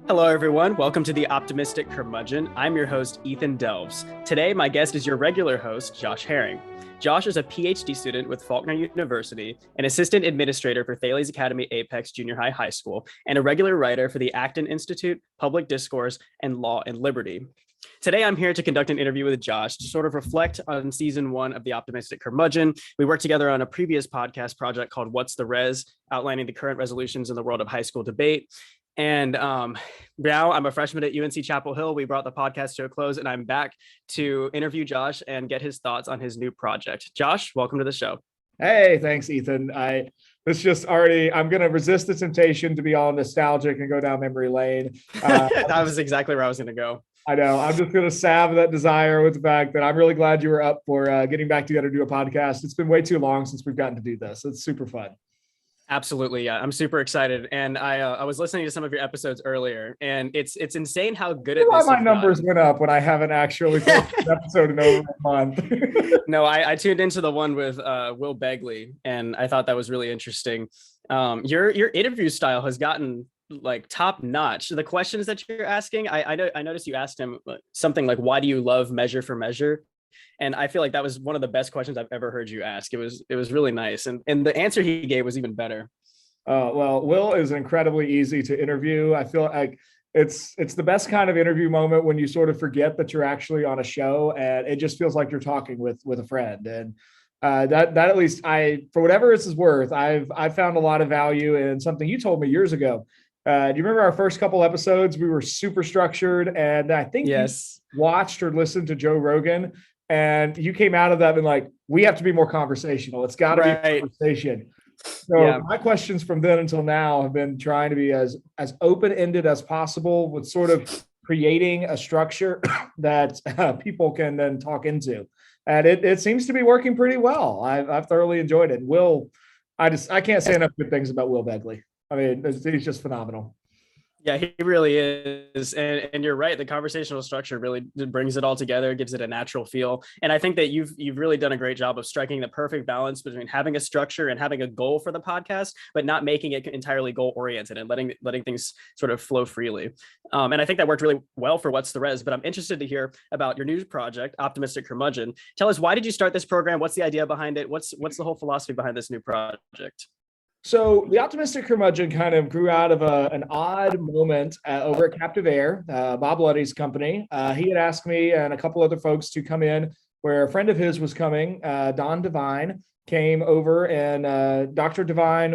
Hello, everyone. Welcome to the Optimistic Curmudgeon. I'm your host, Ethan Delves. Today, my guest is your regular host, Josh Herring. Josh is a PhD student with Faulkner University, an assistant administrator for Thales Academy Apex Junior High School, and a regular writer for the Acton Institute, Public Discourse, and Law and Liberty. Today, I'm here to conduct an interview with Josh to sort of reflect on season 1 of the Optimistic Curmudgeon. We worked together on a previous podcast project called What's the Res, outlining the current resolutions in the world of high school debate. And now I'm a freshman at UNC Chapel Hill. We brought the podcast to a close, and I'm back to interview Josh and get his thoughts on his new project. Josh, welcome to the show. Hey, thanks, Ethan. I'm going to resist the temptation to be all nostalgic and go down memory lane. That was exactly where I was going to go. I know. I'm just going to salve that desire with the fact that I'm really glad you were up for getting back together to do a podcast. It's been way too long since we've gotten to do this. It's super fun. Absolutely. Yeah. I'm super excited. And I was listening to some of your episodes earlier, and it's insane how good at this. My numbers went up when I haven't actually posted an episode in over a month. No, I tuned into the one with Will Begley, and I thought that was really interesting. Your interview style has gotten like top notch. The questions that you're asking, I noticed you asked him something like, why do you love Measure for Measure? And I feel like that was one of the best questions I've ever heard you ask. It was really nice. And the answer he gave was even better. Well, Will is incredibly easy to interview. I feel like it's the best kind of interview moment when you sort of forget that you're actually on a show and it just feels like you're talking with a friend. And that at least for whatever this is worth, I've found a lot of value in something you told me years ago. Do you remember our first couple episodes? We were super structured, and I think yes, you watched or listened to Joe Rogan. And you came out of that and like, we have to be more conversational. It's got to be a conversation. So my questions from then until now have been trying to be as open-ended as possible with sort of creating a structure that people can then talk into. And it seems to be working pretty well. I've thoroughly enjoyed it. Will, I can't say enough good things about Will Begley. I mean, he's just phenomenal. Yeah, he really is. And you're right. The conversational structure really brings it all together, gives it a natural feel. And I think that you've really done a great job of striking the perfect balance between having a structure and having a goal for the podcast, but not making it entirely goal oriented and letting things sort of flow freely. And I think that worked really well for What's the Res. But I'm interested to hear about your new project, Optimistic Curmudgeon. Tell us, why did you start this program? What's the idea behind it? What's the whole philosophy behind this new project? So the Optimistic Curmudgeon kind of grew out of an odd moment over at Captive Air, Bob Luddy's company. He had asked me and a couple other folks to come in where a friend of his was coming. Don Devine came over, and Dr. Devine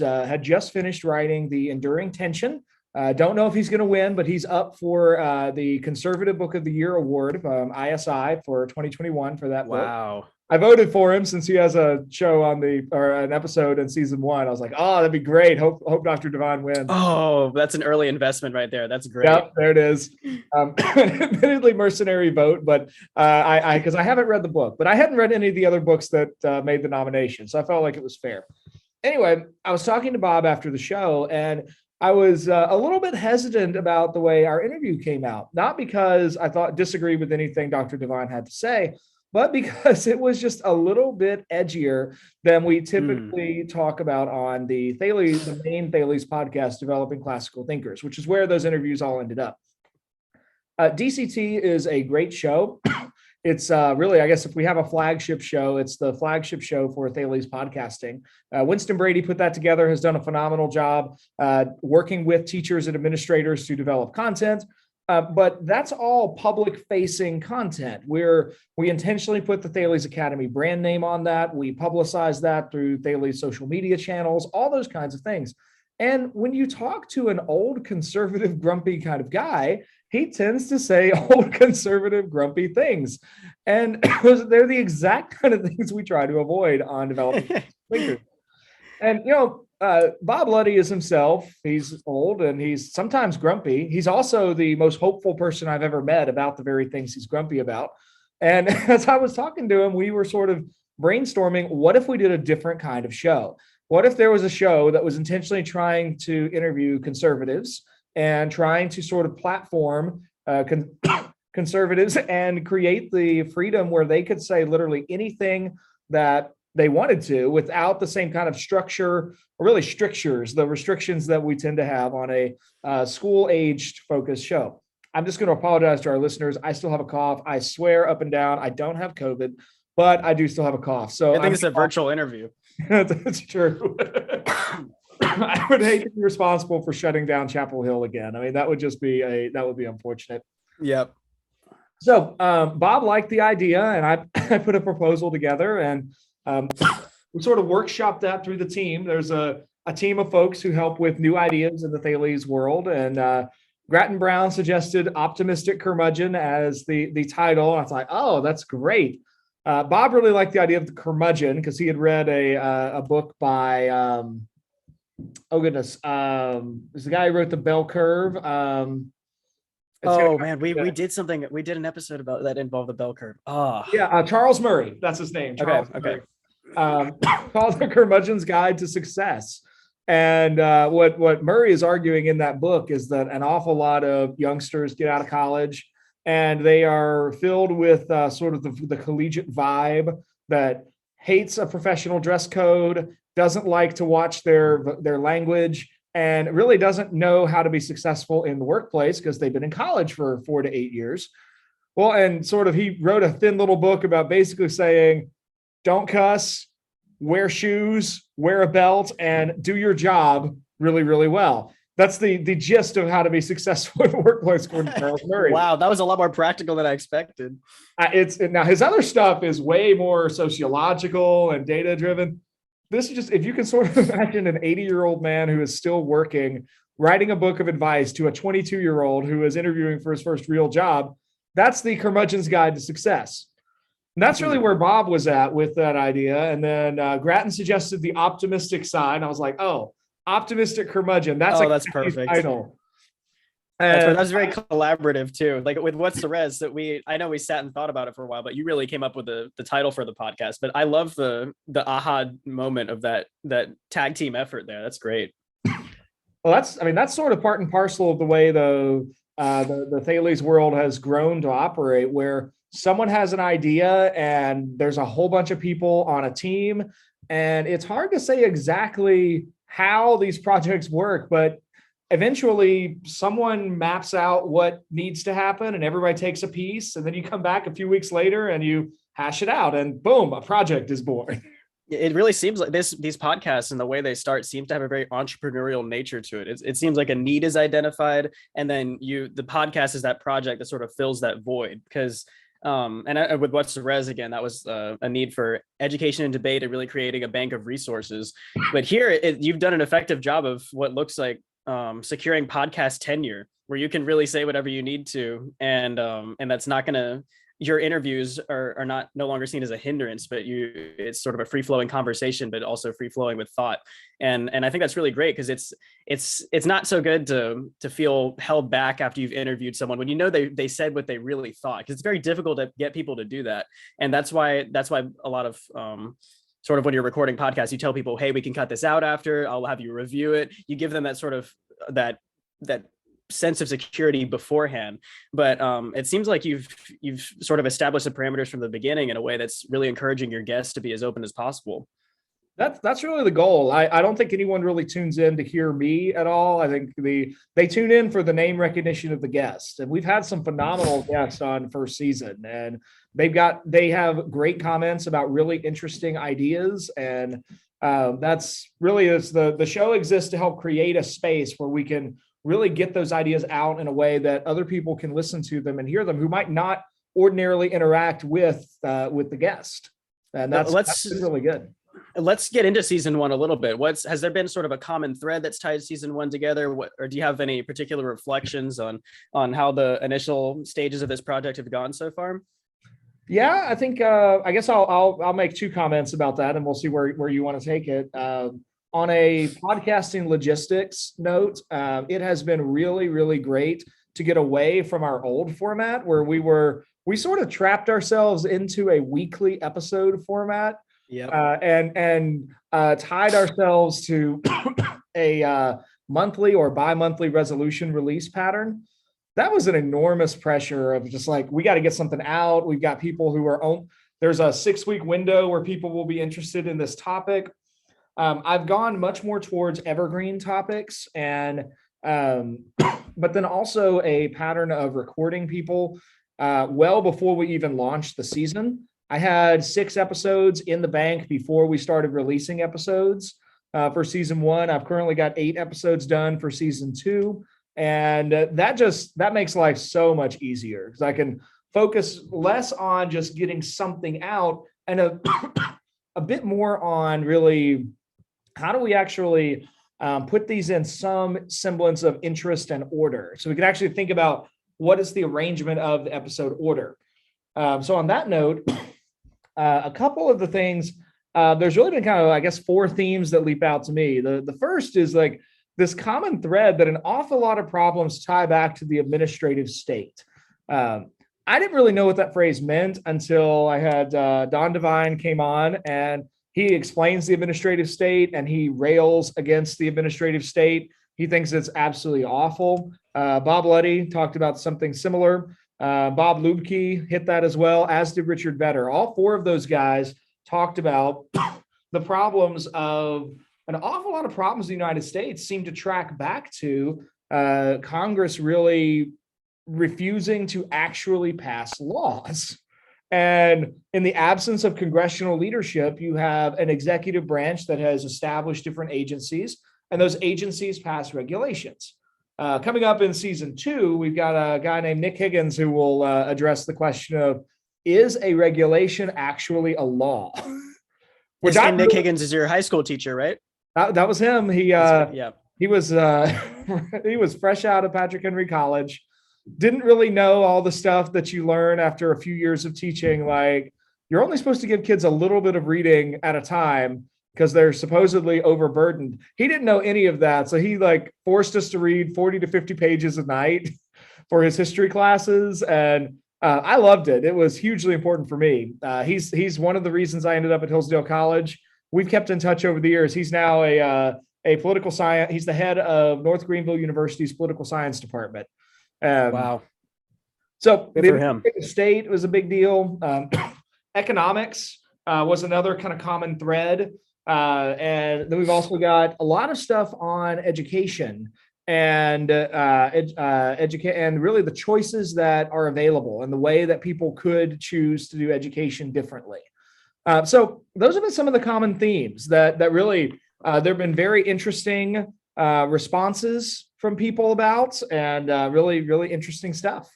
had just finished writing The Enduring Tension. Don't know if he's going to win, but he's up for the Conservative Book of the Year Award from ISI for 2021 for that book. Wow. I voted for him since he has a show or an episode in season 1. I was like, oh, that'd be great. Hope Dr. Devine wins. Oh, that's an early investment right there. That's great. Yep, there it is. Admittedly mercenary vote, but because I haven't read the book, but I hadn't read any of the other books that made the nomination. So I felt like it was fair. Anyway, I was talking to Bob after the show, and I was a little bit hesitant about the way our interview came out. Not because I disagreed with anything Dr. Devine had to say, but because it was just a little bit edgier than we typically talk about on the main Thales podcast, Developing Classical Thinkers, which is where those interviews all ended up. DCT is a great show. It's really, I guess if we have a flagship show, it's the flagship show for Thales podcasting. Winston Brady put that together, has done a phenomenal job working with teachers and administrators to develop content. But that's all public-facing content where we intentionally put the Thales Academy brand name on that. We publicize that through Thales social media channels, all those kinds of things. And when you talk to an old conservative, grumpy kind of guy, he tends to say old conservative, grumpy things. And they're the exact kind of things we try to avoid on Developing Thinkers. And, Bob Luddy is himself. He's old and he's sometimes grumpy. He's also the most hopeful person I've ever met about the very things he's grumpy about. And as I was talking to him, we were sort of brainstorming, what if we did a different kind of show? What if there was a show that was intentionally trying to interview conservatives and trying to sort of platform conservatives and create the freedom where they could say literally anything that they wanted to without the same kind of structure, or really strictures, the restrictions that we tend to have on a school-aged focused show. I'm just going to apologize to our listeners. I still have a cough. I swear up and down, I don't have COVID, but I do still have a cough. So I think it's a virtual interview. That's true. I would hate to be responsible for shutting down Chapel Hill again. I mean, that would be unfortunate. Yep. So Bob liked the idea, and I put a proposal together, and we sort of workshopped that through the team. There's a team of folks who help with new ideas in the Thales world, and Grattan Brown suggested Optimistic Curmudgeon as the title. I was like, oh, that's great. Bob really liked the idea of the curmudgeon because he had read a book by, there's the guy who wrote The Bell Curve. We did an episode about that involved the bell curve. Charles Murray, that's his name. Charles okay. Called The Curmudgeon's Guide to Success. And what Murray is arguing in that book is that an awful lot of youngsters get out of college and they are filled with sort of the collegiate vibe that hates a professional dress code, doesn't like to watch their language, and really doesn't know how to be successful in the workplace because they've been in college for 4 to 8 years. Well, and sort of he wrote a thin little book about basically saying, don't cuss, wear shoes, wear a belt, and do your job really, really well. That's the gist of how to be successful in the workplace, according to Charles Murray. Wow, that was a lot more practical than I expected. Now his other stuff is way more sociological and data driven. This is just, if you can sort of imagine an 80-year-old man who is still working, writing a book of advice to a 22-year-old who is interviewing for his first real job, that's the Curmudgeon's Guide to Success. And that's really where Bob was at with that idea. And then Grattan suggested the optimistic side. I was like, oh, Optimistic Curmudgeon. That's perfect. Title. That was very collaborative too. Like with What's the Res that I know we sat and thought about it for a while, but you really came up with the title for the podcast. But I love the aha moment of that tag team effort there. That's great. Well, that's sort of part and parcel of the way the Thales world has grown to operate, where someone has an idea and there's a whole bunch of people on a team, and it's hard to say exactly how these projects work, but eventually someone maps out what needs to happen and everybody takes a piece, and then you come back a few weeks later and you hash it out, and boom, a project is born. It really seems like these podcasts and the way they start seem to have a very entrepreneurial nature to it. It seems like a need is identified, and then the podcast is that project that sort of fills that void. Because with What's the Res, again, that was a need for education and debate and really creating a bank of resources. But here you've done an effective job of what looks like securing podcast tenure, where you can really say whatever you need to, and that's not gonna, your interviews are no longer seen as a hindrance, but it's sort of a free-flowing conversation, but also free-flowing with thought. And I think that's really great, because it's not so good to feel held back after you've interviewed someone when you know they said what they really thought, because it's very difficult to get people to do that. And that's why a lot of sort of when you're recording podcasts, you tell people, hey, we can cut this out after, I'll have you review it. You give them that sort of that sense of security beforehand. But it seems like you've sort of established the parameters from the beginning in a way that's really encouraging your guests to be as open as possible. That's really the goal. I don't think anyone really tunes in to hear me at all. I think they tune in for the name recognition of the guest. And we've had some phenomenal guests on first season, and they have great comments about really interesting ideas. And that's really the show exists to help create a space where we can really get those ideas out in a way that other people can listen to them and hear them who might not ordinarily interact with the guest. And that's really good. Let's get into season one a little bit. Has there been sort of a common thread that's tied season one together? Or do you have any particular reflections on how the initial stages of this project have gone so far? Yeah, I think I guess I'll make two comments about that, and we'll see where you want to take it. On a podcasting logistics note, it has been really, really great to get away from our old format where we sort of trapped ourselves into a weekly episode format. Yeah. And tied ourselves to a monthly or bi-monthly resolution release pattern. That was an enormous pressure of just like, we got to get something out. We've got people who there's a 6-week window where people will be interested in this topic. I've gone much more towards evergreen topics, and but then also a pattern of recording people well before we even launched the season. I had 6 episodes in the bank before we started releasing episodes for season 1. I've currently got 8 episodes done for season 2. And that makes life so much easier because I can focus less on just getting something out and a bit more on really how do we actually put these in some semblance of interest and order. So we can actually think about what is the arrangement of the episode order. So on that note, a couple of the things, there's really been kind of, I guess, 4 themes that leap out to me. The first is like this common thread that an awful lot of problems tie back to the administrative state. I didn't really know what that phrase meant until I had Don Devine came on, and he explains the administrative state and he rails against the administrative state. He thinks it's absolutely awful. Bob Luddy talked about something similar. Bob Lubke hit that as well, as did Richard Vedder. All 4 of those guys talked about the problems of an awful lot of problems in the United States seem to track back to Congress really refusing to actually pass laws. And in the absence of congressional leadership, you have an executive branch that has established different agencies, and those agencies pass regulations. Coming up in season 2, we've got a guy named Nick Higgins who will address the question of, is a regulation actually a law? Which Nick Higgins is your high school teacher, right? That was him. He was he was fresh out of Patrick Henry College. Didn't really know all the stuff that you learn after a few years of teaching. Like, you're only supposed to give kids a little bit of reading at a time because they're supposedly overburdened. He didn't know any of that. So he like forced us to read 40 to 50 pages a night for his history classes. And I loved it. It was hugely important for me. He's one of the reasons I ended up at Hillsdale College. We've kept in touch over the years. He's now a political science. He's the head of North Greenville University's political science department. Wow. So good for him. The state was a big deal. Economics was another kind of common thread. And then we've also got a lot of stuff on education and and really the choices that are available and the way that people could choose to do education differently. So those have been some of the common themes that really there have been very interesting responses from people about, and really, really interesting stuff.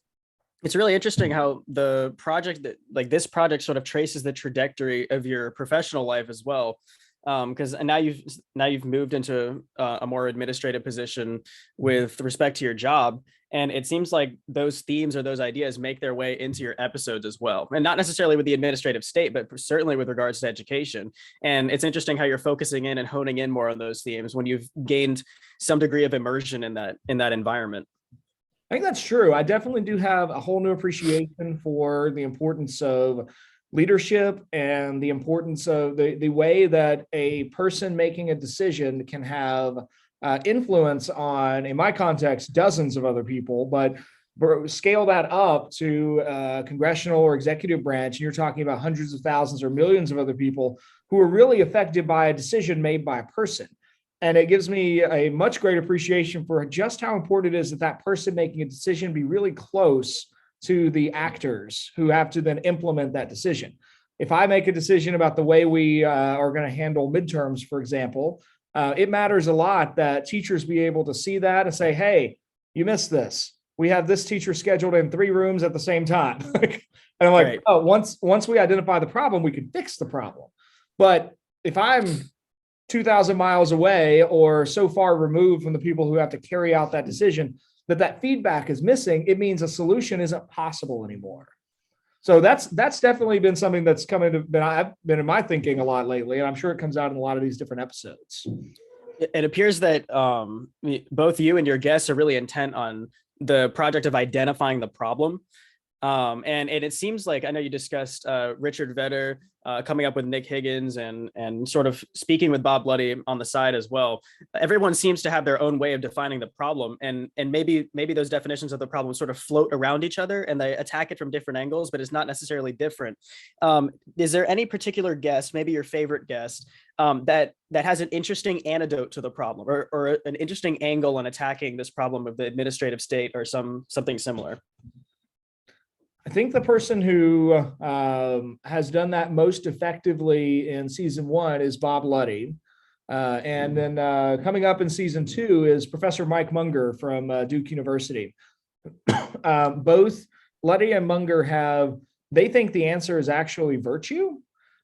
It's really interesting how the project this project sort of traces the trajectory of your professional life as well. Because now you've moved into a more administrative position with respect to your job, and it seems like those themes or those ideas make their way into your episodes as well, and not necessarily with the administrative state, but certainly with regards to education. And it's interesting how you're focusing in and honing in more on those themes when you've gained some degree of immersion in that environment. I think that's true. I definitely do have a whole new appreciation for the importance of leadership and the importance of the way that a person making a decision can have influence on, in my context, dozens of other people, but scale that up to congressional or executive branch, and you're talking about hundreds of thousands or millions of other people who are really affected by a decision made by a person. And it gives me a much greater appreciation for just how important it is that person making a decision be really close to the actors who have to then implement that decision. If I make a decision about the way we are going to handle midterms, for example, it matters a lot that teachers be able to see that and say, hey, you missed this. We have this teacher scheduled in 3 rooms at the same time. And I'm like, right. Oh, once we identify the problem, we can fix the problem. But if I'm 2,000 miles away or so far removed from the people who have to carry out that decision, that feedback is missing, it means a solution isn't possible anymore. So that's definitely been something that's I've been in my thinking a lot lately, and I'm sure it comes out in a lot of these different episodes. It appears that both you and your guests are really intent on the project of identifying the problem. And it seems like, I know you discussed Richard Vedder coming up with Nick Higgins and sort of speaking with Bob Luddy on the side as well. Everyone seems to have their own way of defining the problem, and maybe those definitions of the problem sort of float around each other and they attack it from different angles, but it's not necessarily different. Is there any particular guest, maybe your favorite guest, that has an interesting antidote to the problem, or an interesting angle on attacking this problem of the administrative state, or something similar? I think the person who has done that most effectively in season 1 is Bob Luddy. And then coming up in season 2 is Professor Mike Munger from Duke University. Both Luddy and Munger they think the answer is actually virtue.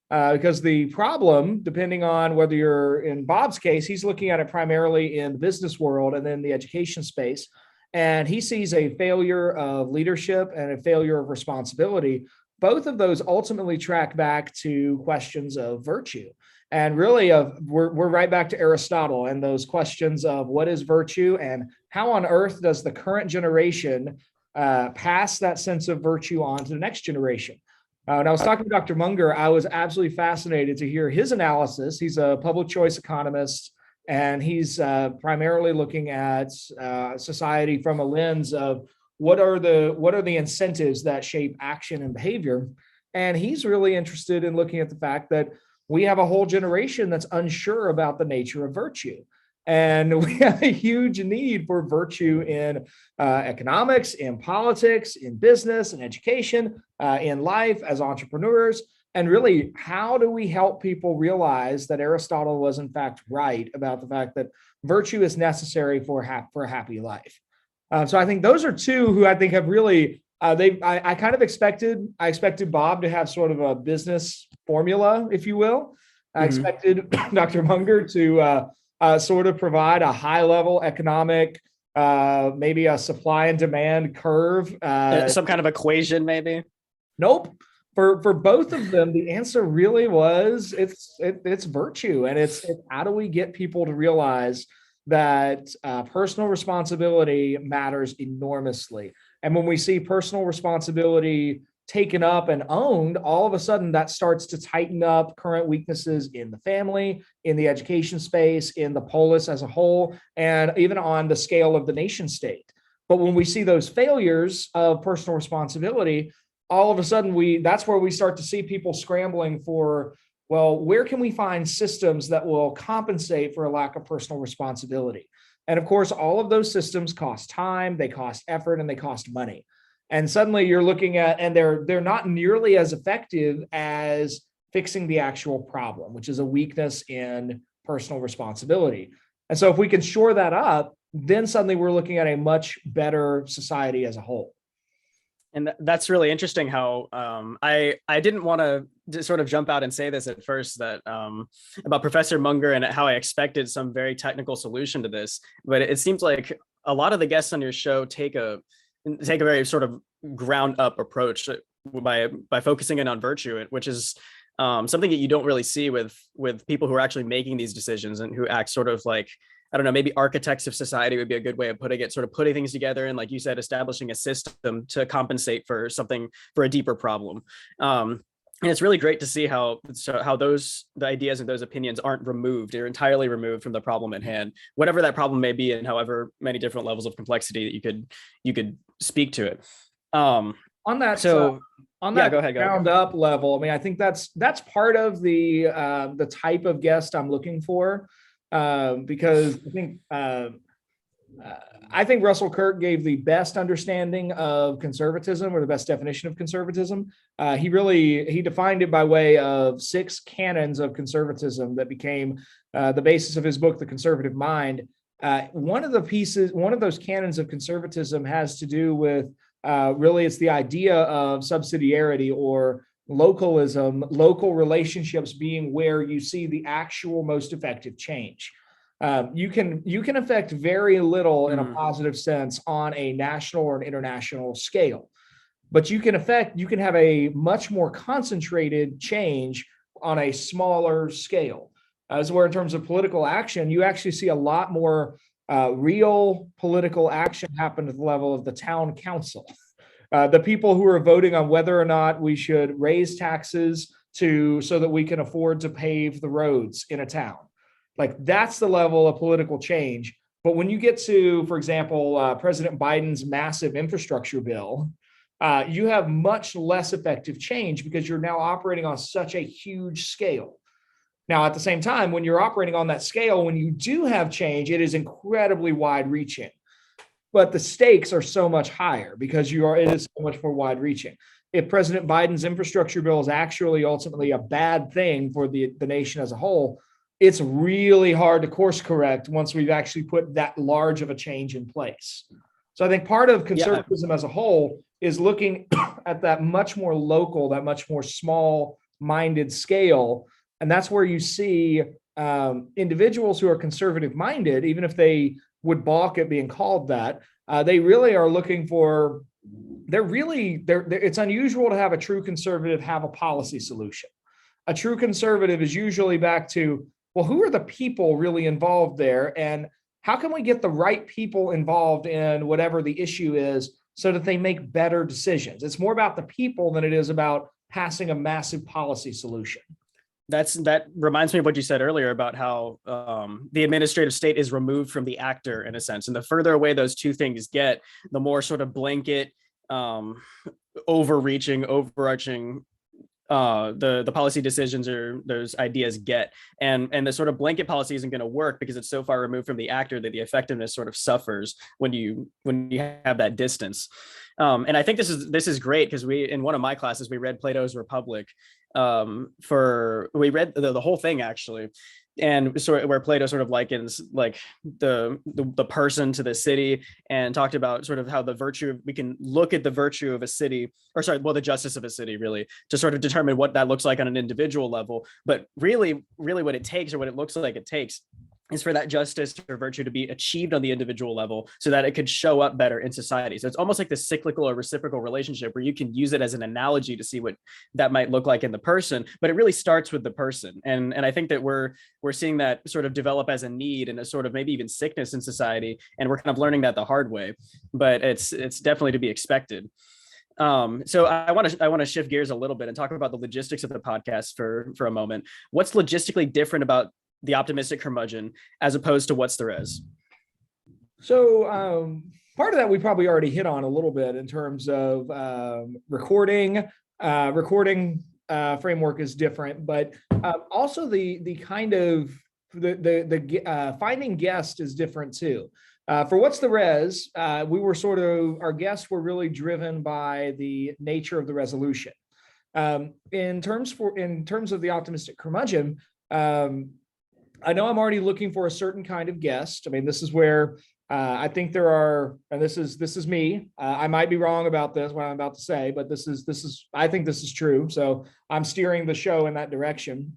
Because the problem, depending on whether you're in Bob's case, he's looking at it primarily in the business world and then the education space. And he sees a failure of leadership and a failure of responsibility. Both of those ultimately track back to questions of virtue. And really, we're right back to Aristotle and those questions of what is virtue and how on earth does the current generation pass that sense of virtue on to the next generation. When I was talking to Dr. Munger, I was absolutely fascinated to hear his analysis. He's a public choice economist, and he's primarily looking at society from a lens of what are the incentives that shape action and behavior. And he's really interested in looking at the fact that we have a whole generation that's unsure about the nature of virtue. And we have a huge need for virtue in economics, in politics, in business, in education, in life as entrepreneurs. And really, how do we help people realize that Aristotle was in fact right about the fact that virtue is necessary for a happy life? So I think those are two who I think have really, I kind of expected Bob to have sort of a business formula, if you will. I expected Dr. Munger to sort of provide a high level economic, maybe a supply and demand curve. Some kind of equation, maybe? Nope. For both of them, the answer really was it's virtue, and it's how do we get people to realize that personal responsibility matters enormously. And when we see personal responsibility taken up and owned, all of a sudden that starts to tighten up current weaknesses in the family, in the education space, in the polis as a whole, and even on the scale of the nation state. But when we see those failures of personal responsibility, all of a sudden that's where we start to see people scrambling for, well, where can we find systems that will compensate for a lack of personal responsibility? And of course, all of those systems cost time, they cost effort, and they cost money. And suddenly you're looking at, and they're not nearly as effective as fixing the actual problem, which is a weakness in personal responsibility. And so if we can shore that up, then suddenly we're looking at a much better society as a whole. And that's really interesting how I didn't want to sort of jump out and say this at first, that about Professor Munger and how I expected some very technical solution to this. But it seems like a lot of the guests on your show take a very sort of ground up approach by focusing in on virtue, which is something that you don't really see with people who are actually making these decisions and who act sort of like, I don't know, maybe architects of society would be a good way of putting it, sort of putting things together and, like you said, establishing a system to compensate for a deeper problem. And it's really great to see how the ideas and those opinions aren't removed. They're entirely removed from the problem at hand, whatever that problem may be, and however many different levels of complexity that you could speak to it. On that go ahead. Ground up level, I mean, I think that's part of the type of guest I'm looking for. Because I think Russell Kirk gave the best understanding of conservatism, or the best definition of conservatism. He defined it by way of 6 canons of conservatism that became the basis of his book, The Conservative Mind. One of those canons of conservatism has to do with really it's the idea of subsidiarity, or localism, local relationships being where you see the actual most effective change. You can affect very little in a positive sense on a national or an international scale, but you can have a much more concentrated change on a smaller scale. As where in terms of political action, you actually see a lot more real political action happen at the level of the town council. The people who are voting on whether or not we should raise taxes so that we can afford to pave the roads in a town. Like, that's the level of political change. But when you get to, for example, President Biden's massive infrastructure bill, you have much less effective change because you're now operating on such a huge scale. Now, at the same time, when you're operating on that scale, when you do have change, it is incredibly wide reaching. But the stakes are so much higher because it is so much more wide reaching. If President Biden's infrastructure bill is actually ultimately a bad thing for the nation as a whole, it's really hard to course correct once we've actually put that large of a change in place. So I think part of conservatism as a whole is looking at that much more local, that much more small-minded scale. And that's where you see individuals who are conservative-minded, even if they would balk at being called that, they really are looking for, it's unusual to have a true conservative have a policy solution. A true conservative is usually back to, well, who are the people really involved there? And how can we get the right people involved in whatever the issue is so that they make better decisions? It's more about the people than it is about passing a massive policy solution. That reminds me of what you said earlier about how the administrative state is removed from the actor in a sense. And the further away those two things get, the more sort of blanket, overarching the policy decisions or those ideas get. And the sort of blanket policy isn't going to work because it's so far removed from the actor that the effectiveness sort of suffers when you have that distance. And I think this is great because in one of my classes, we read Plato's Republic. We read the whole thing actually, and so where Plato sort of likens like the person to the city, and talked about sort of how we can look at the virtue of a city, the justice of a city, really, to sort of determine what that looks like on an individual level. But really what it takes, or what it looks like it takes, is for that justice or virtue to be achieved on the individual level so that it could show up better in society. So it's almost like the cyclical or reciprocal relationship where you can use it as an analogy to see what that might look like in the person, but it really starts with the person. And I think that we're seeing that sort of develop as a need and a sort of maybe even sickness in society. And we're kind of learning that the hard way, but it's definitely to be expected. So I want to shift gears a little bit and talk about the logistics of the podcast for a moment. What's logistically different about the Optimistic Curmudgeon as opposed to What's the Res? So part of that we probably already hit on a little bit in terms of recording. Recording framework is different, but also the kind of the finding guest is different too. For What's the Res, our guests were really driven by the nature of the resolution. In terms of the Optimistic Curmudgeon, I know I'm already looking for a certain kind of guest. I mean, this is where I think there are, and this is me. I might be wrong about this, what I'm about to say, but I think this is true. So I'm steering the show in that direction.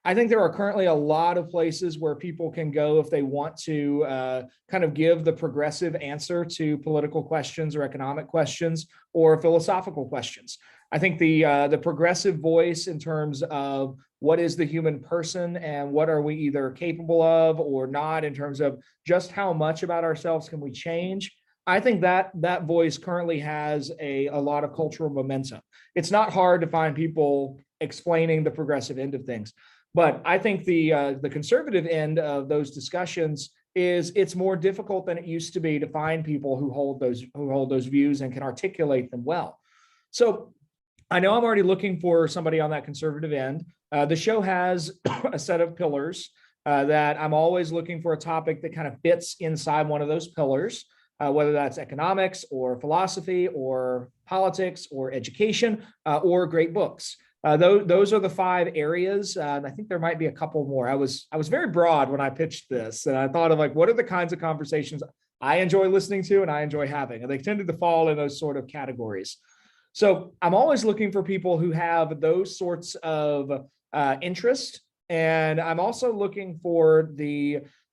I think there are currently a lot of places where people can go if they want to kind of give the progressive answer to political questions or economic questions or philosophical questions. I think the progressive voice in terms of what is the human person and what are we either capable of or not in terms of just how much about ourselves can we change. I think that voice currently has a lot of cultural momentum. It's not hard to find people explaining the progressive end of things, but I think the conservative end of those discussions it's more difficult than it used to be to find people who hold those views and can articulate them well. So I know I'm already looking for somebody on that conservative end. The show has a set of pillars that I'm always looking for a topic that kind of fits inside one of those pillars, whether that's economics or philosophy or politics or education or great books. Those are the 5 areas. And I think there might be a couple more. I was very broad when I pitched this, and I thought of like, what are the kinds of conversations I enjoy listening to and I enjoy having? And they tended to fall in those sort of categories. So I'm always looking for people who have those sorts of interest. And I'm also looking for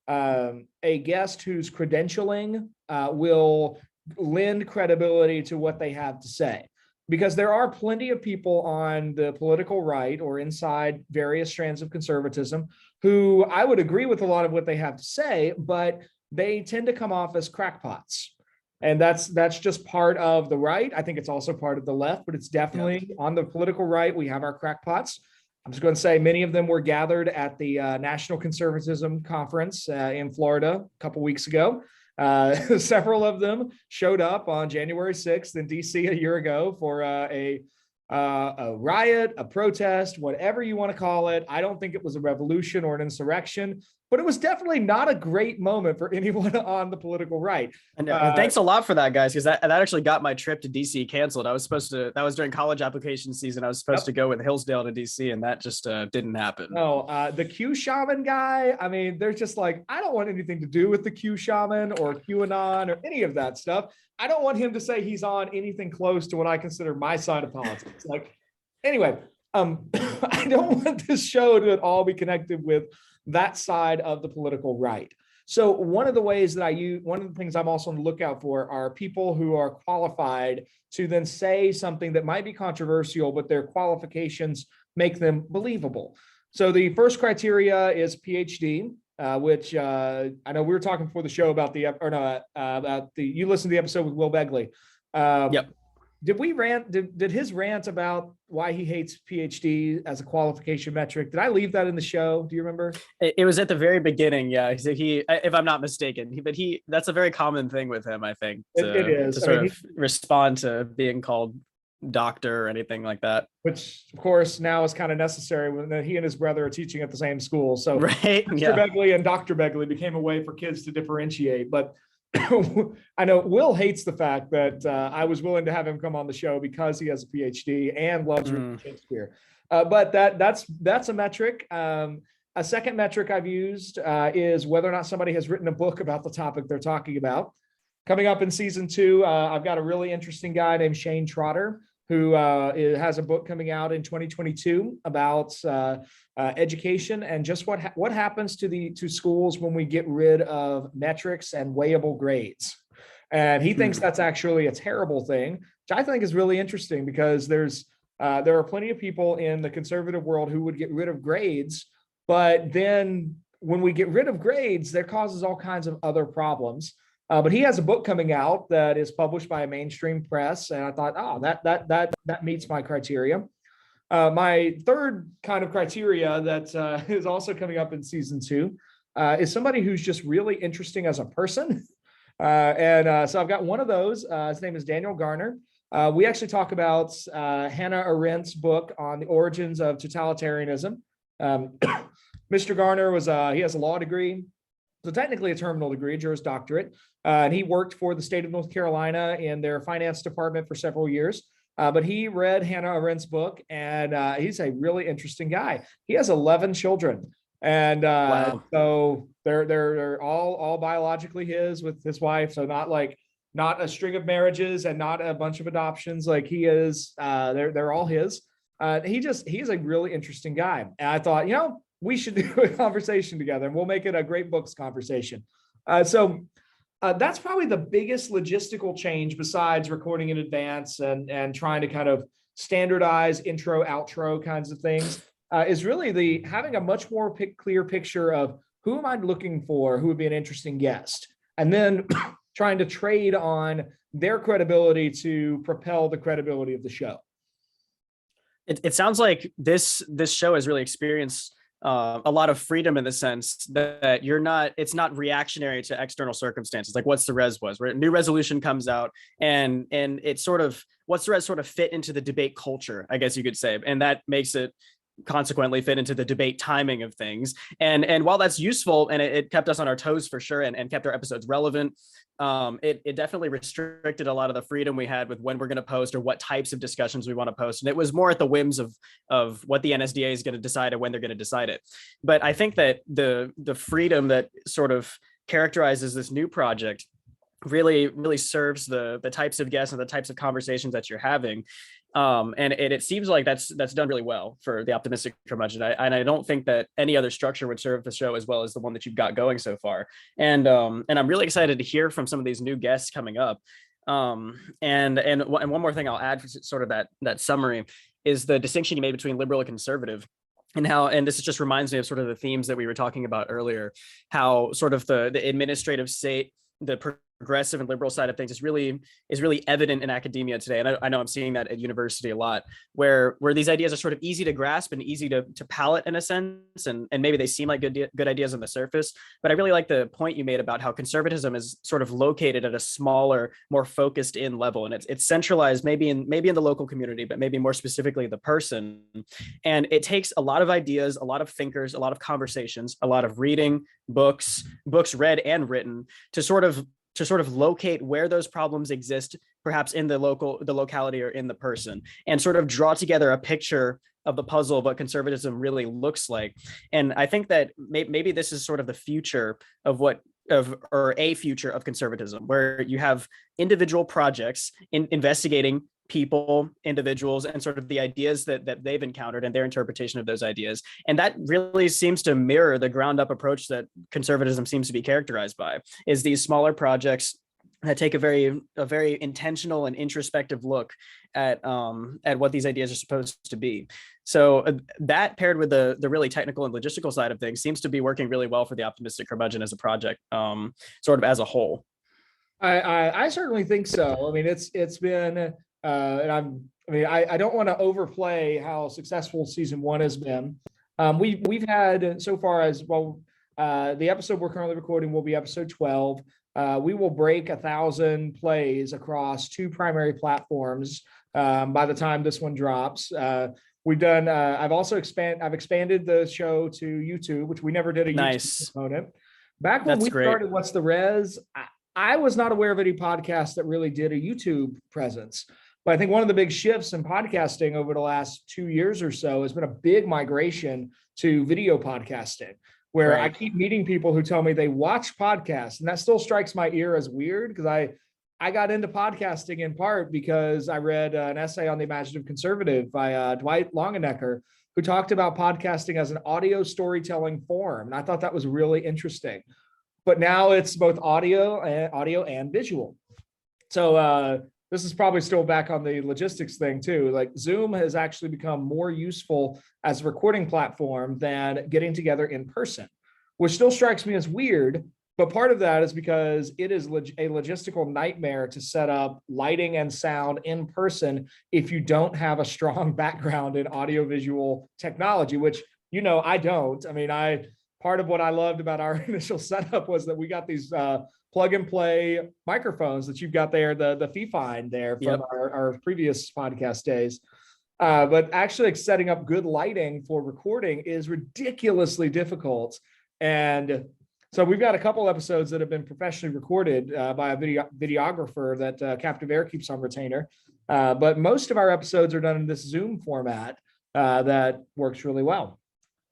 a guest whose credentialing will lend credibility to what they have to say. Because there are plenty of people on the political right or inside various strands of conservatism who I would agree with a lot of what they have to say, but they tend to come off as crackpots. And that's just part of the right. I think it's also part of the left, but it's definitely on the political right. We have our crackpots. I'm just going to say many of them were gathered at the National Conservatism Conference in Florida a couple weeks ago. Several of them showed up on January 6th in DC a year ago for a riot, a protest, whatever you want to call it. I don't think it was a revolution or an insurrection, but it was definitely not a great moment for anyone on the political right. And thanks a lot for that, guys, because that actually got my trip to DC canceled. That was during college application season. I was supposed to go with Hillsdale to DC, and that just didn't happen. No, the Q shaman guy, I mean, they're just like, I don't want anything to do with the Q shaman or QAnon or any of that stuff. I don't want him to say he's on anything close to what I consider my side of politics. Like, anyway, I don't want this show to at all be connected with that side of the political right. So one of the ways that I use, one of the things I'm also on the lookout for are people who are qualified to then say something that might be controversial, but their qualifications make them believable. So the first criteria is PhD, which I know we were talking before the show about you listened to the episode with Will Begley. Yep. Did we rant? Did his rant about why he hates PhD as a qualification metric? Did I leave that in the show? Do you remember? It was at the very beginning. Yeah, he, if I'm not mistaken, that's a very common thing with him. I think it is to sort of respond to being called doctor or anything like that. Which, of course, now is kind of necessary when he and his brother are teaching at the same school. So, right, Mr. Begley and Dr. Begley became a way for kids to differentiate, but. I know Will hates the fact that I was willing to have him come on the show because he has a PhD and loves reading Shakespeare. But that's a metric. A second metric I've used is whether or not somebody has written a book about the topic they're talking about. Coming up in season 2, I've got a really interesting guy named Shane Trotter who has a book coming out in 2022 about education and just what happens to schools when we get rid of metrics and weighable grades. And he thinks that's actually a terrible thing, which I think is really interesting because there are plenty of people in the conservative world who would get rid of grades, but then when we get rid of grades, that causes all kinds of other problems. But he has a book coming out that is published by a mainstream press, and I thought, that meets my criteria. My third kind of criteria that is also coming up in season 2 is somebody who's just really interesting as a person. So I've got one of those. His name is Daniel Garner. We actually talk about Hannah Arendt's book on the origins of totalitarianism. Mr. Garner he has a law degree. So technically a terminal degree, Juris Doctorate, and he worked for the state of North Carolina in their finance department for several years. But he read Hannah Arendt's book, and he's a really interesting guy. He has 11 children, and wow. So they're all biologically his with his wife. So not a string of marriages and not a bunch of adoptions. Like he is, they're all his. He's a really interesting guy. And I thought, we should do a conversation together and we'll make it a great books conversation. So that's probably the biggest logistical change besides recording in advance and trying to kind of standardize intro, outro kinds of things, is really having a much more clear picture of who am I looking for, who would be an interesting guest, and then trying to trade on their credibility to propel the credibility of the show. It sounds like this show has really experienced a lot of freedom in the sense that it's not reactionary to external circumstances. Like What's the Res was, where a new resolution comes out and it sort of, What's the Res sort of fit into the debate culture, I guess you could say. And that makes it consequently fit into the debate timing of things. And while that's useful and it kept us on our toes for sure and kept our episodes relevant, it definitely restricted a lot of the freedom we had with when we're going to post or what types of discussions we want to post. And it was more at the whims of what the NSDA is going to decide and when they're going to decide it. But I think that the freedom that sort of characterizes this new project really serves the types of guests and the types of conversations that you're having. And it seems like that's done really well for the Optimistic Curmudgeon. And I don't think that any other structure would serve the show as well as the one that you've got going so far. And I'm really excited to hear from some of these new guests coming up. And one more thing I'll add for sort of that summary is the distinction you made between liberal and conservative. And this just reminds me of sort of the themes that we were talking about earlier, how sort of the administrative state, the progressive and liberal side of things is really evident in academia today. And I know I'm seeing that at university a lot, where these ideas are sort of easy to grasp and easy to palate in a sense, and maybe they seem like good ideas on the surface. But I really like the point you made about how conservatism is sort of located at a smaller, more focused in level, and it's centralized maybe in the local community, but maybe more specifically the person. And it takes a lot of ideas, a lot of thinkers, a lot of conversations, a lot of reading, books read and written to sort of locate where those problems exist, perhaps in the locality or in the person, and sort of draw together a picture of the puzzle of what conservatism really looks like. And I think that maybe this is sort of the future of a future of conservatism, where you have individual projects investigating people, individuals, and sort of the ideas that they've encountered and their interpretation of those ideas. And that really seems to mirror the ground up approach that conservatism seems to be characterized by, is these smaller projects that take a very intentional and introspective look at what these ideas are supposed to be. So that paired with the really technical and logistical side of things seems to be working really well for the Optimistic Curmudgeon as a project, sort of as a whole. I certainly think so. I mean, it's been, and I don't want to overplay how successful season 1 has been. We've had so far as well. The episode we're currently recording will be episode 12. We will break 1,000 plays across 2 primary platforms by the time this one drops. We've done. I've expanded the show to YouTube, which we never did a YouTube component. Back when started What's the Res, I was not aware of any podcast that really did a YouTube presence. But I think one of the big shifts in podcasting over the last 2 years or so has been a big migration to video podcasting, where I keep meeting people who tell me they watch podcasts, and that still strikes my ear as weird, because I got into podcasting in part because I read an essay on the Imaginative Conservative by Dwight Longenecker, who talked about podcasting as an audio storytelling form. And I thought that was really interesting. But now it's both audio and visual. So this is probably still back on the logistics thing too. Like Zoom has actually become more useful as a recording platform than getting together in person, which still strikes me as weird. But part of that is because it is a logistical nightmare to set up lighting and sound in person if you don't have a strong background in audiovisual technology, which, I don't. I mean, part of what I loved about our initial setup was that we got these plug and play microphones that you've got there, the Fee-Fine there from our previous podcast days. But actually setting up good lighting for recording is ridiculously difficult. And so we've got a couple episodes that have been professionally recorded by a videographer that Captive Air keeps on retainer. But most of our episodes are done in this Zoom format that works really well.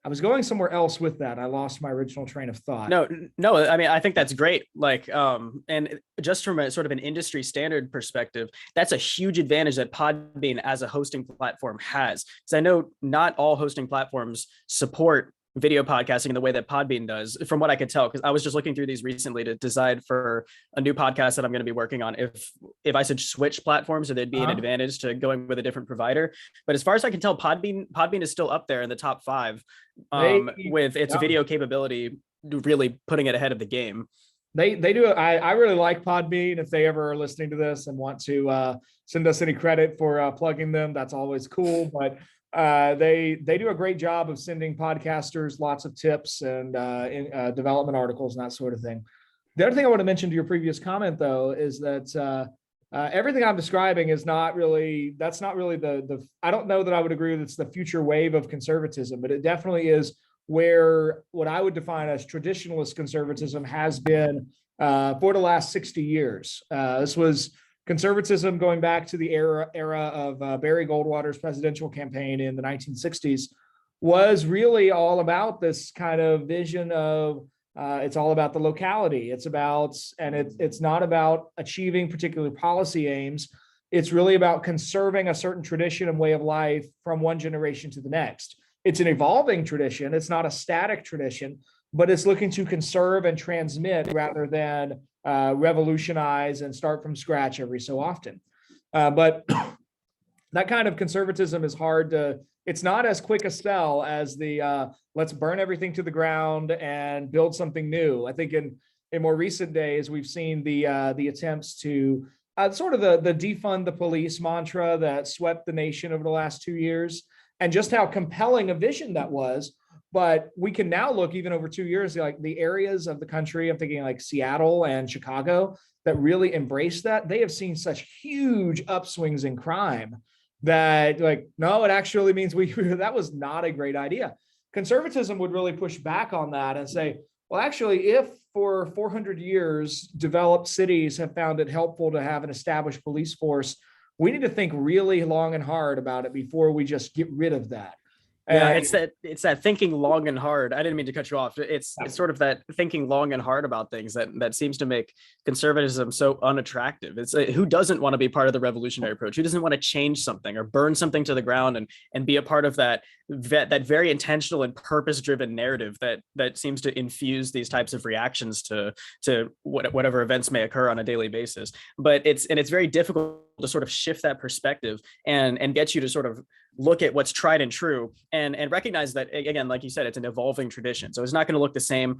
I was going somewhere else with that. I lost my original train of thought. No. I mean, I think that's great. Like, and just from a sort of an industry standard perspective, that's a huge advantage that Podbean as a hosting platform has. Because I know not all hosting platforms support video podcasting in the way that Podbean does, from what I could tell, because I was just looking through these recently to decide for a new podcast that I'm going to be working on if I should switch platforms, or there'd be an advantage to going with a different provider. But as far as I can tell, Podbean is still up there in the top 5 with its video capability, really putting it ahead of the game. They do. I really like Podbean. If they ever are listening to this and want to send us any credit for plugging them, that's always cool. But they do a great job of sending podcasters lots of tips and development articles and that sort of thing. The other thing I want to mention to your previous comment, though, is that everything I'm describing is not really. That's not really the. I don't know that I would agree that it's the future wave of conservatism, but it definitely is where what I would define as traditionalist conservatism has been for the last 60 years. This was conservatism going back to the era of Barry Goldwater's presidential campaign in the 1960s was really all about this kind of vision of it's all about the locality. It's not about achieving particular policy aims. It's really about conserving a certain tradition and way of life from one generation to the next. It's an evolving tradition. It's not a static tradition, but it's looking to conserve and transmit rather than revolutionize and start from scratch every so often. But that kind of conservatism is it's not as quick a sell as the let's burn everything to the ground and build something new. I think in more recent days, we've seen the attempts to sort of the defund the police mantra that swept the nation over the last 2 years, and just how compelling a vision that was. But we can now look even over 2 years, like the areas of the country, I'm thinking like Seattle and Chicago, that really embrace that. They have seen such huge upswings in crime that like, no, it actually means that was not a great idea. Conservatism would really push back on that and say, well, actually, if for 400 years, developed cities have found it helpful to have an established police force, we need to think really long and hard about it before we just get rid of that. Yeah, it's that thinking long and hard. I didn't mean to cut you off. It's sort of that thinking long and hard about things that seems to make conservatism so unattractive. It's who doesn't want to be part of the revolutionary approach? Who doesn't want to change something or burn something to the ground and be a part of that very intentional and purpose-driven narrative that seems to infuse these types of reactions to whatever events may occur on a daily basis. But it's very difficult to sort of shift that perspective and get you to sort of look at what's tried and true and recognize that, again, like you said, it's an evolving tradition. So it's not going to look the same,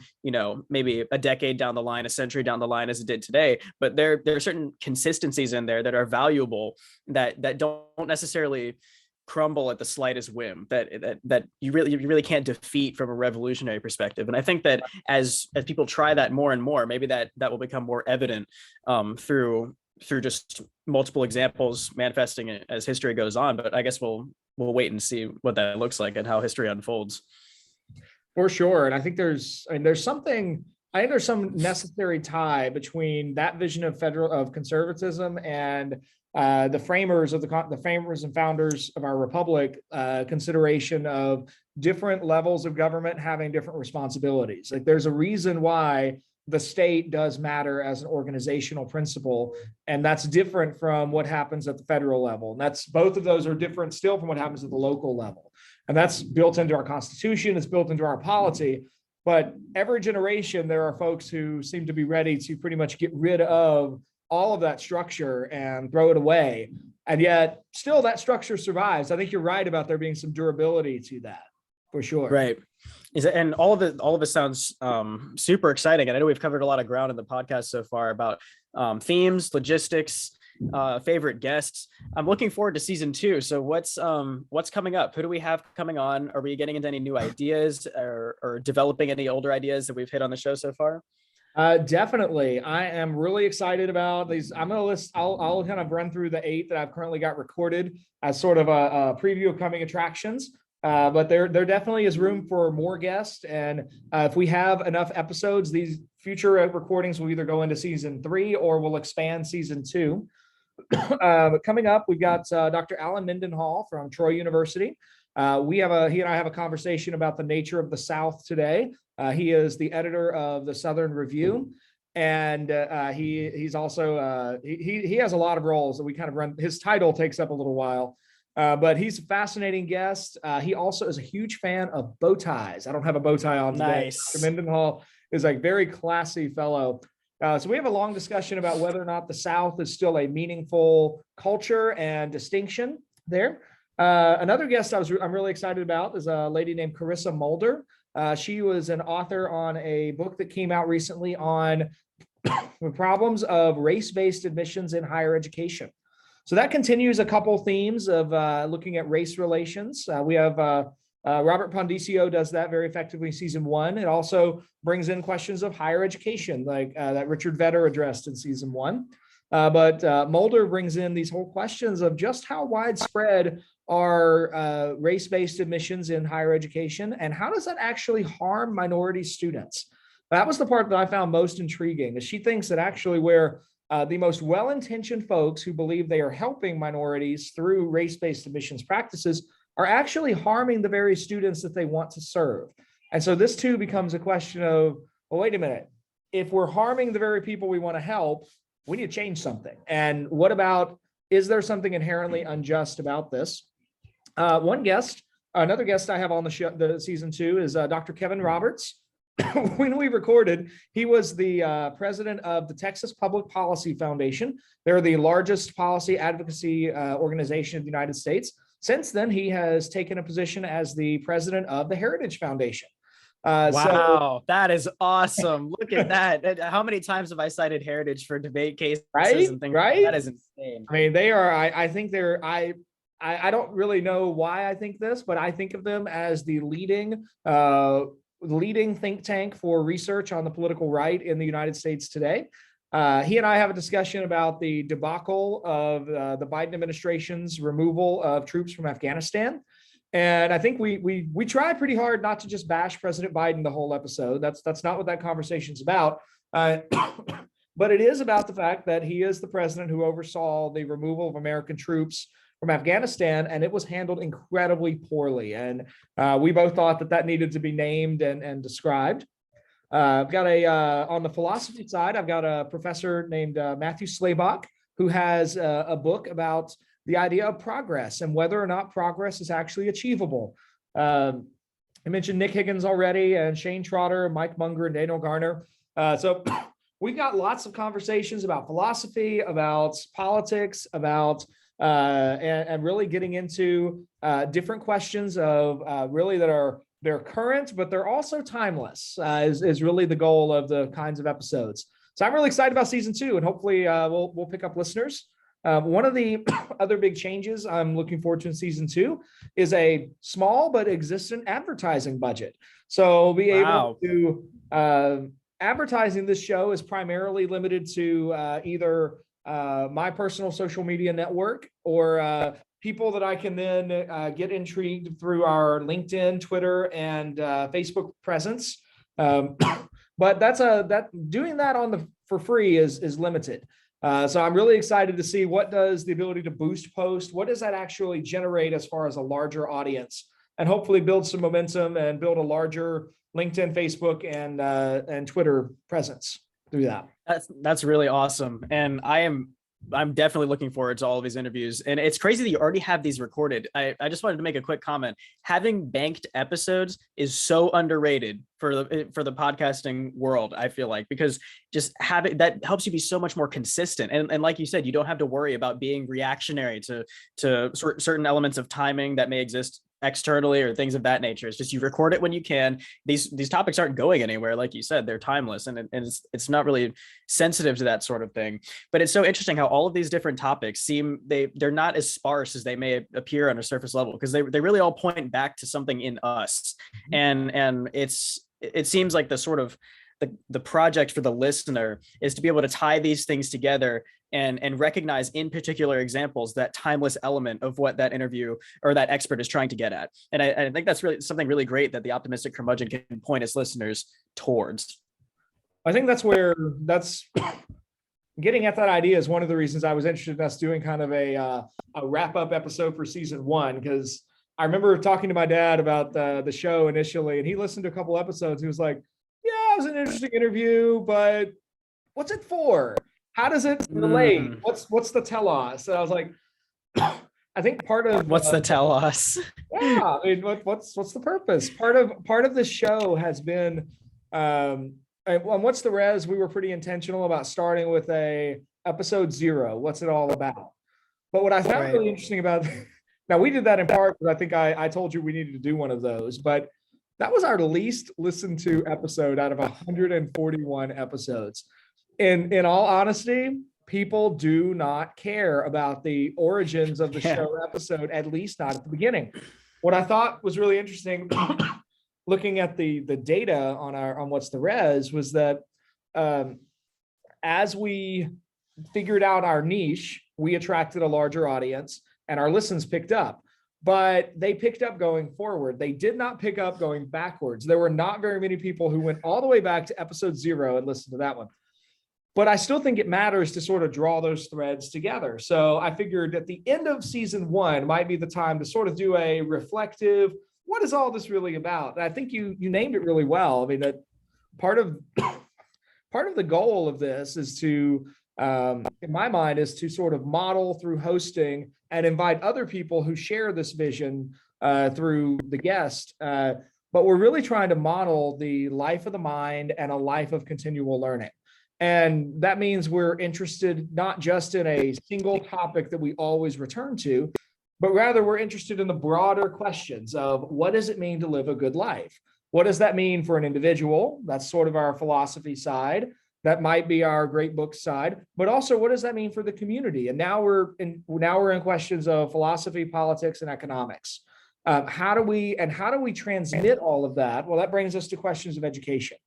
maybe a decade down the line, a century down the line as it did today, but there are certain consistencies in there that are valuable that don't necessarily crumble at the slightest whim, that you really can't defeat from a revolutionary perspective. And I think that as people try that more and more, maybe that will become more evident through just multiple examples manifesting it as history goes on. But I guess we'll wait and see what that looks like and how history unfolds. For sure. And I think there's some necessary tie between that vision of conservatism and the framers and founders of our republic consideration of different levels of government having different responsibilities. Like there's a reason why the state does matter as an organizational principle, and that's different from what happens at the federal level. And both of those are different still from what happens at the local level. And that's built into our Constitution, it's built into our polity. But every generation, there are folks who seem to be ready to pretty much get rid of all of that structure and throw it away. And yet still that structure survives. I think you're right about there being some durability to that, for sure. Right. And all of it sounds super exciting. And I know we've covered a lot of ground in the podcast so far about themes, logistics, favorite guests. I'm looking forward to season 2. So what's coming up? Who do we have coming on? Are we getting into any new ideas or developing any older ideas that we've hit on the show so far? Definitely. I am really excited about these. I'm going to list, I'll kind of run through the 8 that I've currently got recorded as sort of a preview of coming attractions. But there definitely is room for more guests. And if we have enough episodes, these future recordings will either go into season 3 or we'll expand season 2. But coming up, we've got Dr. Alan Mindenhall from Troy University. He and I have a conversation about the nature of the South today. He is the editor of the Southern Review. And he's also, he has a lot of roles that we kind of run. His title takes up a little while. But he's a fascinating guest. He also is a huge fan of bow ties. I don't have a bow tie on today. Nice. Dr. Mindenhall is a very classy fellow. So we have a long discussion about whether or not the South is still a meaningful culture and distinction there. Another guest I'm really excited about is a lady named Carissa Mulder. She was an author on a book that came out recently on the problems of race-based admissions in higher education. So that continues a couple themes of looking at race relations. We have Robert Pondicio does that very effectively in season 1. It also brings in questions of higher education, like that Richard Vedder addressed in season 1. But Mulder brings in these whole questions of just how widespread are race-based admissions in higher education, and how does that actually harm minority students? That was the part that I found most intriguing, is she thinks that actually where the most well-intentioned folks who believe they are helping minorities through race-based admissions practices are actually harming the very students that they want to serve. And so this too becomes a question of, well, wait a minute, if we're harming the very people we want to help, we need to change something. And what about, is there something inherently unjust about this? Another guest I have on the show, the season 2, is Dr. Kevin Roberts. When we recorded, he was the president of the Texas Public Policy Foundation. They're the largest policy advocacy organization in the United States. Since then, he has taken a position as the president of the Heritage Foundation. Wow, that is awesome. Look at that. How many times have I cited Heritage for debate cases and things? Right. That is insane. I mean, they are, I think they're, I don't really know why I think this, but I think of them as the leading think tank for research on the political right in the United States today. He and I have a discussion about the debacle of the Biden administration's removal of troops from Afghanistan. And I think we try pretty hard not to just bash President Biden the whole episode. That's not what that conversation's about. But it is about the fact that he is the president who oversaw the removal of American troops from Afghanistan, and it was handled incredibly poorly. And we both thought that needed to be named and described. I've got on the philosophy side, I've got a professor named Matthew Slaybach, who has a book about the idea of progress and whether or not progress is actually achievable. I mentioned Nick Higgins already, and Shane Trotter, Mike Munger, and Daniel Garner. So we've got lots of conversations about philosophy, about politics, about and really getting into different questions of really they're current, but they're also timeless, is really the goal of the kinds of episodes. So I'm really excited about season 2, and hopefully we'll pick up listeners. One of the other big changes I'm looking forward to in season 2 is a small but existent advertising budget. So we'll be able to advertising this show is primarily limited to either my personal social media network or people that I can then get intrigued through our LinkedIn, Twitter, and Facebook presence. But doing that for free is limited. So I'm really excited to see what does the ability to boost post, what does that actually generate as far as a larger audience, and hopefully build some momentum and build a larger LinkedIn, Facebook, and Twitter presence through that. That's really awesome. And I'm definitely looking forward to all of these interviews. And it's crazy that you already have these recorded. I just wanted to make a quick comment. Having banked episodes is so underrated for the podcasting world, I feel like, because just having that helps you be so much more consistent. And like you said, you don't have to worry about being reactionary to certain elements of timing that may exist externally or things of that nature. It's just you record it when you can. These topics aren't going anywhere, like you said. They're timeless, and it's not really sensitive to that sort of thing. But it's so interesting how all of these different topics they're not as sparse as they may appear on a surface level, because they really all point back to something in us. And it seems like the sort of the project for the listener is to be able to tie these things together and recognize in particular examples that timeless element of what that interview or that expert is trying to get at. And I think that's really something really great that the Optimistic Curmudgeon can point its listeners towards. I think that's getting at that idea is one of the reasons I was interested in us doing kind of a wrap up episode for season 1, because I remember talking to my dad about the show initially, and he listened to a couple episodes. He was like, yeah, it was an interesting interview, but what's it for? How does it relate? What's the telos? So I was like, I think part of what's the telos? Yeah, I mean, what's the purpose? Part of the show has been, and what's the res? We were pretty intentional about starting with a episode 0. What's it all about? But what I found really interesting about now, we did that in part because I think I told you we needed to do one of those, but that was our least listened to episode out of 141 episodes. In all honesty, people do not care about the origins of the show episode, at least not at the beginning. What I thought was really interesting, looking at the data on what's the res, was that as we figured out our niche, we attracted a larger audience and our listens picked up. But they picked up going forward. They did not pick up going backwards. There were not very many people who went all the way back to episode 0 and listened to that one. But I still think it matters to sort of draw those threads together. So I figured at the end of season 1 might be the time to sort of do a reflective, what is all this really about? And I think you named it really well. I mean, that part of the goal of this is to, in my mind, is to sort of model through hosting and invite other people who share this vision through the guest. But we're really trying to model the life of the mind and a life of continual learning. And that means we're interested not just in a single topic that we always return to, but rather we're interested in the broader questions of what does it mean to live a good life? What does that mean for an individual? That's sort of our philosophy side. That might be our great book side, but also what does that mean for the community? And now we're in questions of philosophy, politics, and economics. How do we transmit all of that? Well, that brings us to questions of education,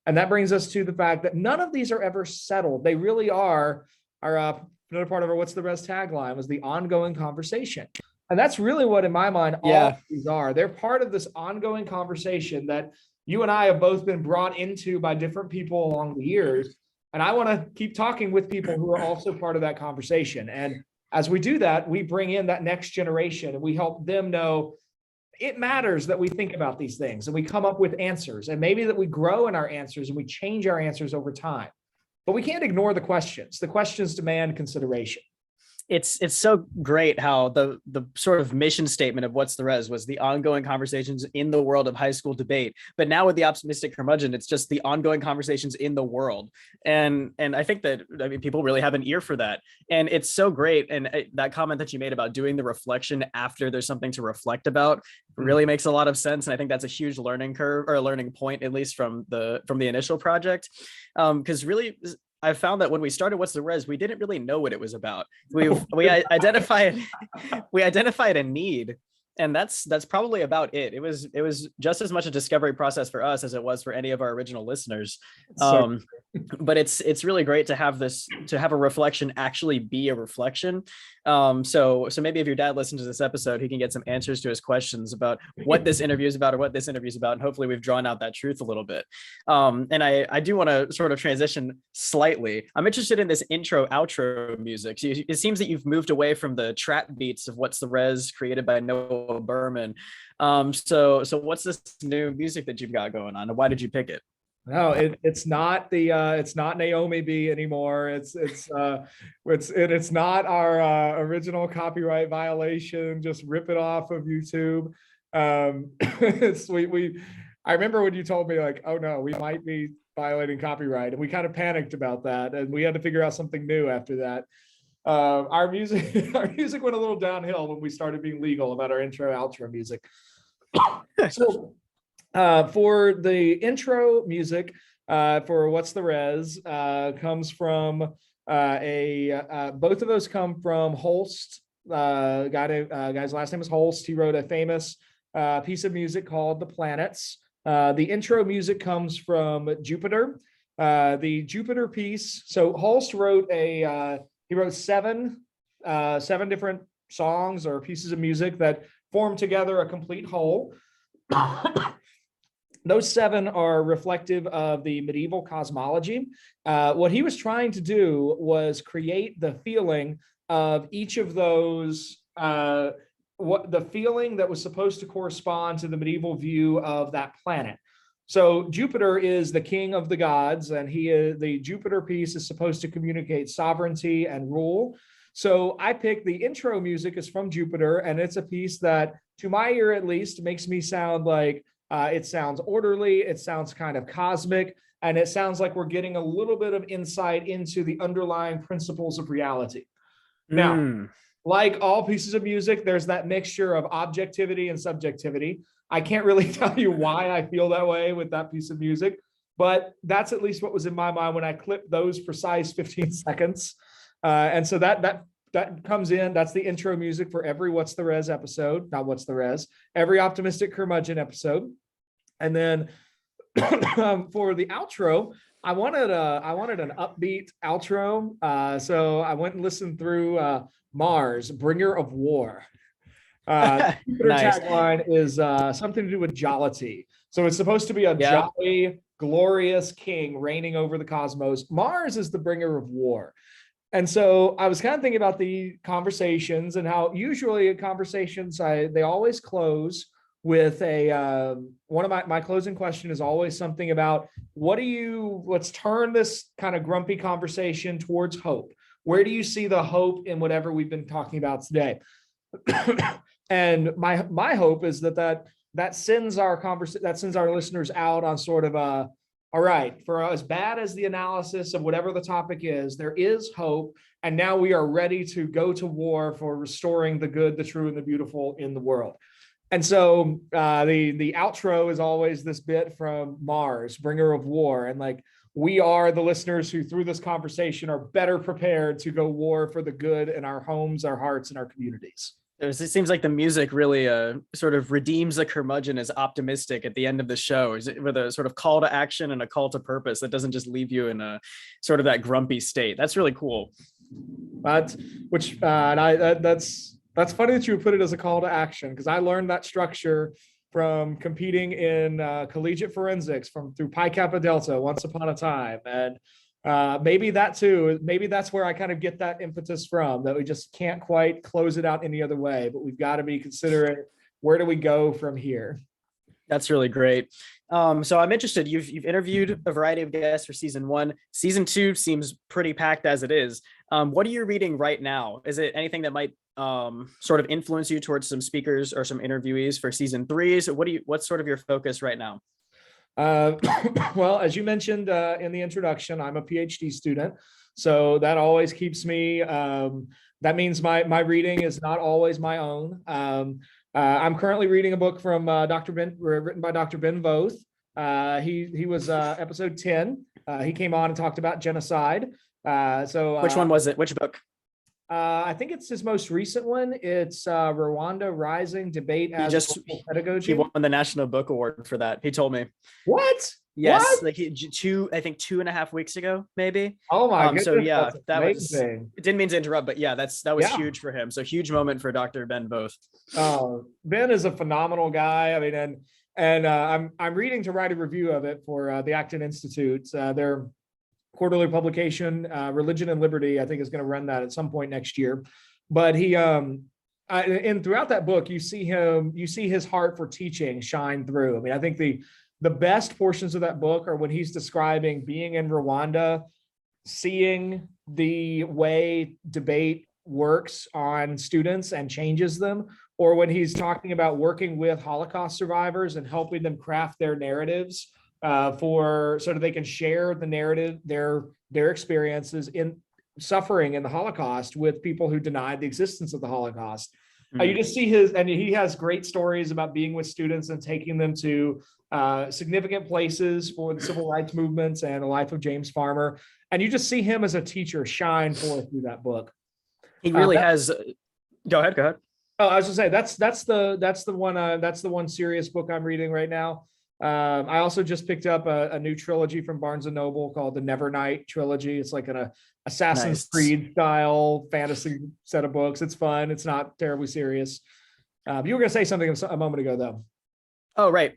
and that brings us to the fact that none of these are ever settled. They really are another part of our "What's the Res" tagline was the ongoing conversation, and that's really what, in my mind, all of these are. They're part of this ongoing conversation that you and I have both been brought into by different people along the years. And I want to keep talking with people who are also part of that conversation. And as we do that, we bring in that next generation and we help them know it matters that we think about these things and we come up with answers, and maybe that we grow in our answers and we change our answers over time. But we can't ignore the questions. The questions demand consideration. It's so great how the sort of mission statement of What's the Res was the ongoing conversations in the world of high school debate. But now with the Optimistic Curmudgeon, it's just the ongoing conversations in the world. And I think that, I mean, people really have an ear for that. And it's so great. And that comment that you made about doing the reflection after there's something to reflect about really makes a lot of sense. And I think that's a huge learning curve, or a learning point, at least from the initial project. Because really, I found that when we started What's the Res, we didn't really know what it was about. We identified a need, and that's probably about it. It was just as much a discovery process for us as it was for any of our original listeners. But it's really great to have a reflection actually be a reflection. So maybe if your dad listens to this episode, he can get some answers to his questions about what this interview is about or what this interview is about. And hopefully we've drawn out that truth a little bit. And I do want to sort of transition slightly. I'm interested in this intro outro music. So it seems that you've moved away from the trap beats of What's the Res created by Noah Berman. So what's this new music that you've got going on, and why did you pick it? No, it's not Naomi B anymore. It's not our original copyright violation. Just rip it off of YouTube. I remember when you told me, like, oh no, we might be violating copyright, and we kind of panicked about that, and we had to figure out something new after that. Our music went a little downhill when we started being legal about our intro outro music. So for the intro music for What's the Res comes from both of those come from Holst. Guy's last name is Holst. He wrote a famous piece of music called The Planets. The intro music comes from Jupiter. The Jupiter piece. So Holst wrote he wrote seven different songs or pieces of music that form together a complete whole. Those seven are reflective of the medieval cosmology. What he was trying to do was create the feeling of each of those, what the feeling that was supposed to correspond to the medieval view of that planet. So Jupiter is the king of the gods, and the Jupiter piece is supposed to communicate sovereignty and rule. So I picked the intro music is from Jupiter, and it's a piece that, to my ear at least, makes me sound like it sounds orderly, it sounds kind of cosmic, and it sounds like we're getting a little bit of insight into the underlying principles of reality. Now, like all pieces of music, there's that mixture of objectivity and subjectivity. I can't really tell you why I feel that way with that piece of music, but that's at least what was in my mind when I clipped those precise 15 seconds. And so that comes in. That's the intro music for every What's the Res episode, not What's the Res, every Optimistic Curmudgeon episode. And then for the outro, I wanted an upbeat outro. So I went and listened through Mars, Bringer of War. Their nice. Tagline is something to do with jollity. So it's supposed to be a jolly, glorious king reigning over the cosmos. Mars is the bringer of war. And so I was kind of thinking about the conversations and how usually conversations, they always close with one of my closing question is always something about let's turn this kind of grumpy conversation towards hope. Where do you see the hope in whatever we've been talking about today? And my hope is that sends our listeners out on sort of all right, for as bad as the analysis of whatever the topic is, there is hope. And now we are ready to go to war for restoring the good, the true, and the beautiful in the world. And so the outro is always this bit from Mars, bringer of war. And like, we are the listeners who through this conversation are better prepared to go war for the good in our homes, our hearts, and our communities. It seems like the music really sort of redeems a curmudgeon as optimistic at the end of the show, with a sort of call to action and a call to purpose that doesn't just leave you in a sort of that grumpy state. That's really cool. That's funny that you would put it as a call to action, because I learned that structure from competing in collegiate forensics through Pi Kappa Delta once upon a time. And maybe that's where I kind of get that impetus from, that we just can't quite close it out any other way, but we've got to be considering, where do we go from here? That's really great. So I'm interested. You've interviewed a variety of guests for season 1. Season 2 seems pretty packed as it is. What are you reading right now? Is it anything that might sort of influence you towards some speakers or some interviewees for season 3? So what's sort of your focus right now? Well, as you mentioned in the introduction, I'm a PhD student, so that always keeps me. That means my reading is not always my own. I'm currently reading a book from written by Dr. Ben Voth. He was episode 10. He came on and talked about genocide. Which one was it? Which book? I think it's his most recent one. It's Rwanda Rising: Debate as Pedagogy. He won the National Book Award for that. He told me. What? Yes, what? like I think 2.5 weeks ago, maybe. Oh my goodness! So yeah, that amazing. was. It didn't mean to interrupt, but yeah, that was huge for him. So huge moment for Dr. Ben Voth. Oh, Ben is a phenomenal guy. I mean, and I'm reading to write a review of it for the Acton Institute. Their quarterly publication, Religion and Liberty, I think is going to run that at some point next year. But he and throughout that book, you see his heart for teaching shine through. I mean, I think the best portions of that book are when he's describing being in Rwanda, seeing the way debate works on students and changes them, or when he's talking about working with Holocaust survivors and helping them craft their narratives so that they can share the narrative, their experiences in suffering in the Holocaust with people who denied the existence of the Holocaust. You just see he has great stories about being with students and taking them to significant places for the civil rights movements and the life of James Farmer. And you just see him as a teacher shine forth through that book. He really has. Go ahead. Oh, I was gonna say that's the one serious book I'm reading right now. I also just picked up a new trilogy from Barnes and Noble called the Nevernight trilogy. It's like an Assassin's Creed style fantasy set of books. It's fun. It's not terribly serious. You were going to say something a moment ago, though. Oh, right.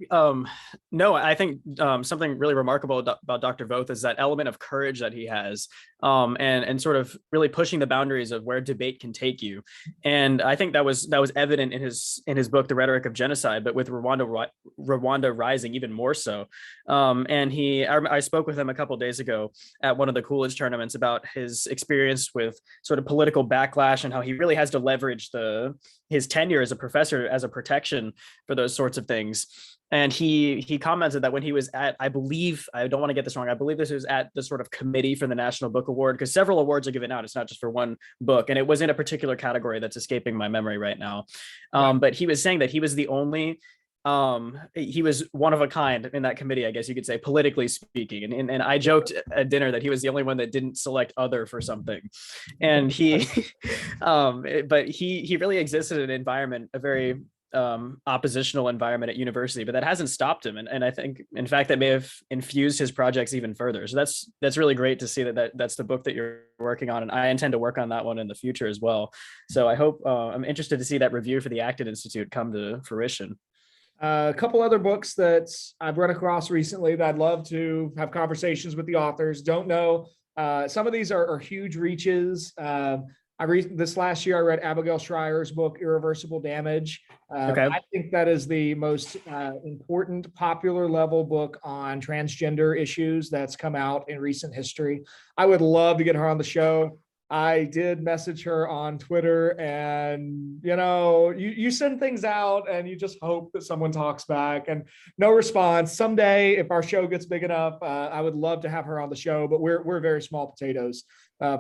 No, I think something really remarkable about Dr. Voth is that element of courage that he has, and sort of really pushing the boundaries of where debate can take you. And I think that was evident in his book, The Rhetoric of Genocide, but with Rwanda Rising even more so. And I spoke with him a couple of days ago at one of the Coolidge tournaments about his experience with sort of political backlash and how he really has to leverage his tenure as a professor as a protection for those sorts of things. And he commented that when he was at, I believe, I don't want to get this wrong, I believe this was at the sort of committee for the National Book Award, because several awards are given out. It's not just for one book. And it was in a particular category that's escaping my memory right now. But he was saying that he was the only, he was one of a kind in that committee, I guess you could say, politically speaking. And I joked at dinner that he was the only one that didn't select other for something. And but he really existed in an environment, a very oppositional environment at university, but that hasn't stopped him. And I think, in fact, that may have infused his projects even further. So that's really great to see that's the book that you're working on. And I intend to work on that one in the future as well. So I hope, I'm interested to see that review for the Acton Institute come to fruition. A couple other books that I've run across recently that I'd love to have conversations with the authors. Don't know. Some of these are huge reaches. This last year, I read Abigail Schreier's book, Irreversible Damage. Okay. I think that is the most important popular level book on transgender issues that's come out in recent history. I would love to get her on the show. I did message her on Twitter, and you send things out and you just hope that someone talks back, and no response. Someday, if our show gets big enough, I would love to have her on the show, but we're very small potatoes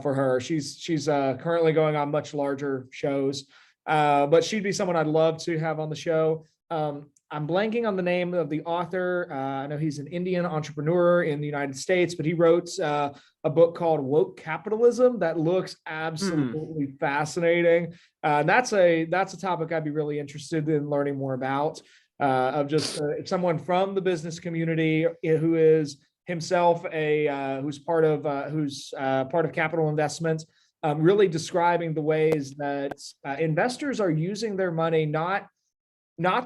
for her. She's currently going on much larger shows, but she'd be someone I'd love to have on the show. I'm blanking on the name of the author. I know he's an Indian entrepreneur in the United States, but he wrote a book called Woke Capitalism that looks absolutely fascinating. That's a topic I'd be really interested in learning more about. Of just someone from the business community who is himself who's part of capital investment, really describing the ways that investors are using their money not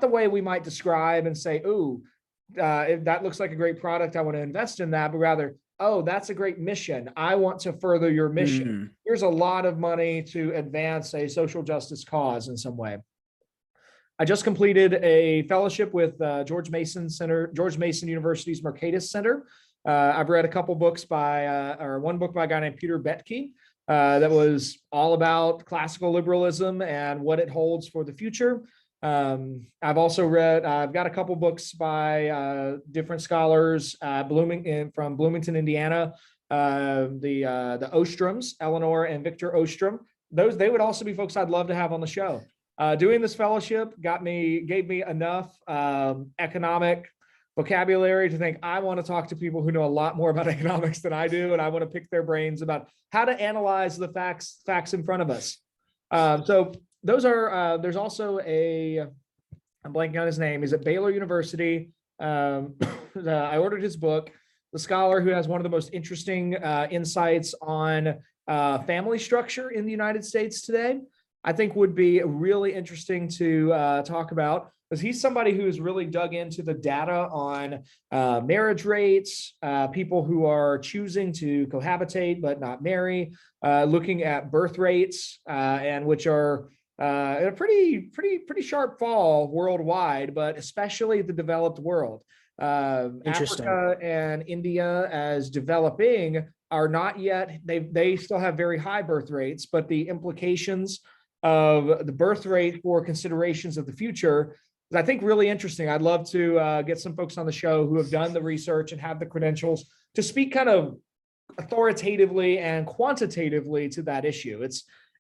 the way we might describe and say, "Ooh, that looks like a great product. I want to invest in that," but rather, "Oh, that's a great mission. I want to further your mission. Here's a lot of money to advance a social justice cause in some way." I just completed a fellowship with George Mason University's Mercatus Center. I've read a couple books one book by a guy named Peter Boettke that was all about classical liberalism and what it holds for the future. I've got a couple books by different scholars from Bloomington, Indiana, the Ostroms, Eleanor and Victor Ostrom. They would also be folks I'd love to have on the show. Doing this fellowship gave me enough economic vocabulary to think I want to talk to people who know a lot more about economics than I do, and I want to pick their brains about how to analyze the facts in front of us. So those are. There's also I'm blanking on his name. He's at Baylor University. I ordered his book. The scholar who has one of the most interesting insights on family structure in the United States today, I think would be really interesting to talk about, because he's somebody who's really dug into the data on marriage rates, people who are choosing to cohabitate but not marry, looking at birth rates, and which are in a pretty sharp fall worldwide, but especially the developed world. Africa and India, as developing, are not yet. They still have very high birth rates, but the implications of the birth rate for considerations of the future is, I think, really interesting. I'd love to get some folks on the show who have done the research and have the credentials to speak kind of authoritatively and quantitatively to that issue.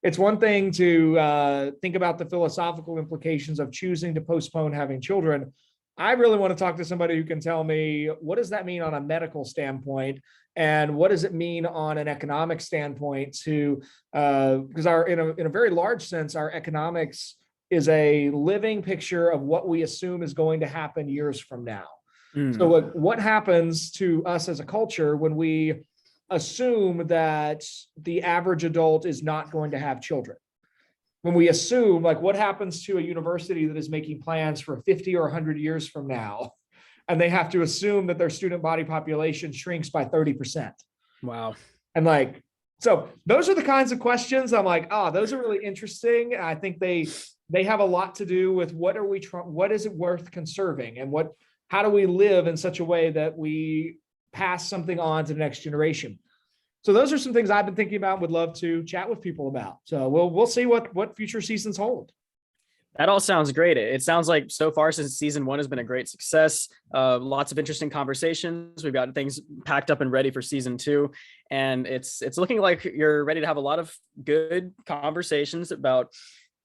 It's one thing to think about the philosophical implications of choosing to postpone having children. I really want to talk to somebody who can tell me, what does that mean on a medical standpoint? And what does it mean on an economic standpoint because in a very large sense, our economics is a living picture of what we assume is going to happen years from now. So what happens to us as a culture when we assume that the average adult is not going to have children? When we assume, what happens to a university that is making plans for 50 or 100 years from now, and they have to assume that their student body population shrinks by 30%. Wow. And so those are the kinds of questions I'm like, those are really interesting. I think they have a lot to do with what is it worth conserving, and how do we live in such a way that we pass something on to the next generation. So those are some things I've been thinking about, would love to chat with people about. So we'll see what future seasons hold. That all sounds great. It sounds like so far since season 1 has been a great success. Lots of interesting conversations. We've got things packed up and ready for season 2. And it's looking like you're ready to have a lot of good conversations about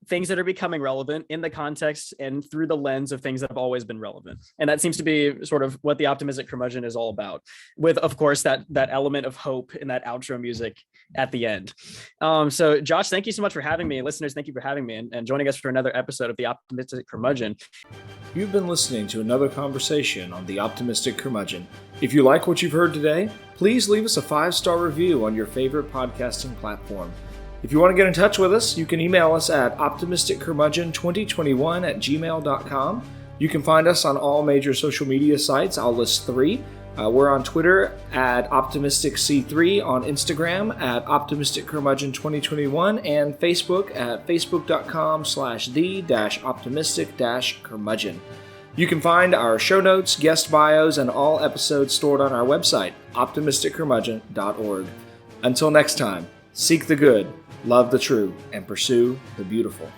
things that are becoming relevant in the context and through the lens of things that have always been relevant. And that seems to be sort of what the Optimistic Curmudgeon is all about, with, of course, that element of hope in that outro music at the end. So Josh, thank you so much for having me. Listeners, thank you for having me and joining us for another episode of the Optimistic Curmudgeon. You've been listening to another conversation on the Optimistic Curmudgeon. If you like what you've heard today, please leave us a 5-star review on your favorite podcasting platform. If you want to get in touch with us, you can email us at optimisticcurmudgeon2021@gmail.com. You can find us on all major social media sites. I'll list 3. We're on Twitter at OptimisticC3, on Instagram at OptimisticCurmudgeon2021, and Facebook at facebook.com/the-optimistic-curmudgeon. You can find our show notes, guest bios, and all episodes stored on our website, optimisticcurmudgeon.org. Until next time, seek the good, love the true, and pursue the beautiful.